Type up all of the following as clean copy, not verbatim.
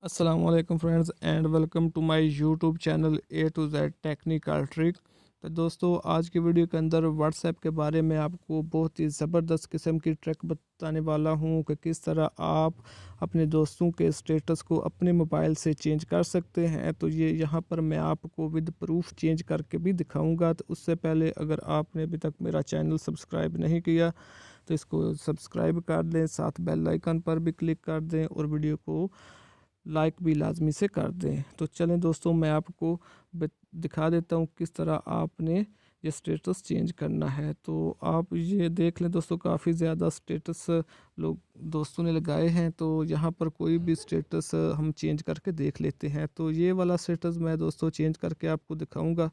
अस्सलामुअलैकुम friends and welcome to my YouTube channel A to Z technical trick. तो दोस्तों आज की वीडियो के अंदर व्हाट्सएप के बारे में आपको बहुत ही ज़बरदस्त किस्म की ट्रिक बताने वाला हूं कि किस तरह आप अपने दोस्तों के स्टेटस को अपने मोबाइल से चेंज कर सकते हैं। तो ये यहाँ पर मैं आपको विद प्रूफ चेंज करके भी दिखाऊंगा। तो उससे पहले अगर आपने अभी तक मेरा चैनल सब्सक्राइब नहीं किया तो इसको सब्सक्राइब कर दें, साथ बेल आइकन पर भी क्लिक कर दें और वीडियो को लाइक भी लाजमी से कर दें। तो चलें दोस्तों, मैं आपको दिखा देता हूँ किस तरह आपने ये स्टेटस चेंज करना है। तो आप ये देख लें दोस्तों, काफ़ी ज़्यादा स्टेटस लोग दोस्तों ने लगाए हैं। तो यहाँ पर कोई भी स्टेटस हम चेंज करके देख लेते हैं। तो ये वाला स्टेटस मैं दोस्तों चेंज करके आपको दिखाऊंगा।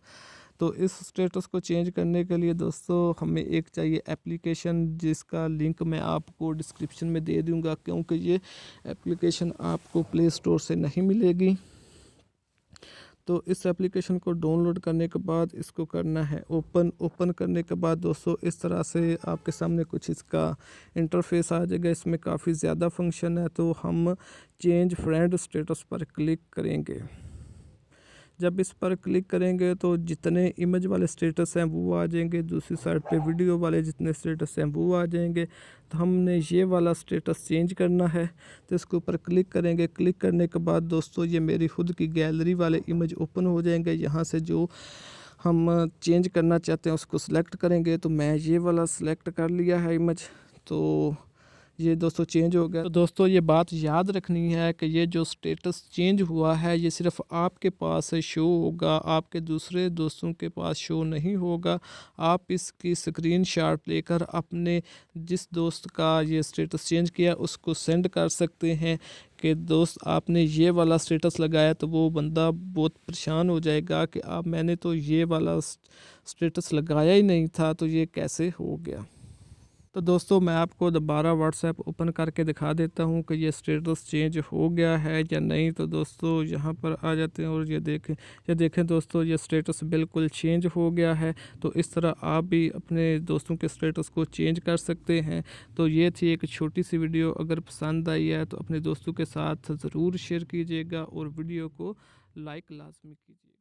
तो इस स्टेटस को चेंज करने के लिए दोस्तों हमें एक चाहिए एप्लीकेशन, जिसका लिंक मैं आपको डिस्क्रिप्शन में दे दूंगा, क्योंकि ये एप्लीकेशन आपको प्ले स्टोर से नहीं मिलेगी। तो इस एप्लीकेशन को डाउनलोड करने के बाद इसको करना है ओपन करने के बाद दोस्तों इस तरह से आपके सामने कुछ इसका इंटरफेस आ जाएगा। इसमें काफ़ी ज़्यादा फंक्शन है। तो हम चेंज फ्रेंड स्टेटस पर क्लिक करेंगे। जब इस पर क्लिक करेंगे तो जितने इमेज वाले स्टेटस हैं वो आ जाएंगे, दूसरी साइड पे वीडियो वाले जितने स्टेटस हैं वो आ जाएंगे। तो हमने ये वाला स्टेटस चेंज करना है। तो इसके ऊपर क्लिक करेंगे। क्लिक करने के बाद दोस्तों ये मेरी खुद की गैलरी वाले इमेज ओपन हो जाएंगे। यहाँ से जो हम चेंज करना चाहते हैं उसको सिलेक्ट करेंगे। तो मैं ये वाला सिलेक्ट कर लिया है इमेज। तो ये दोस्तों चेंज हो गया। तो दोस्तों ये बात याद रखनी है कि ये जो स्टेटस चेंज हुआ है ये सिर्फ आपके पास शो होगा, आपके दूसरे दोस्तों के पास शो नहीं होगा। आप इसकी स्क्रीनशॉट लेकर अपने जिस दोस्त का ये स्टेटस चेंज किया उसको सेंड कर सकते हैं कि दोस्त आपने ये वाला स्टेटस लगाया। तो वो बंदा बहुत परेशान हो जाएगा कि आप मैंने तो ये वाला स्टेटस लगाया ही नहीं था, तो ये कैसे हो गया। तो दोस्तों मैं आपको दोबारा व्हाट्सएप ओपन करके दिखा देता हूँ कि ये स्टेटस चेंज हो गया है या नहीं। तो दोस्तों यहाँ पर आ जाते हैं और ये देखें दोस्तों, ये स्टेटस बिल्कुल चेंज हो गया है। तो इस तरह आप भी अपने दोस्तों के स्टेटस को चेंज कर सकते हैं। तो ये थी एक छोटी सी वीडियो। अगर पसंद आई है तो अपने दोस्तों के साथ ज़रूर शेयर कीजिएगा और वीडियो को लाइक लाजमी कीजिए।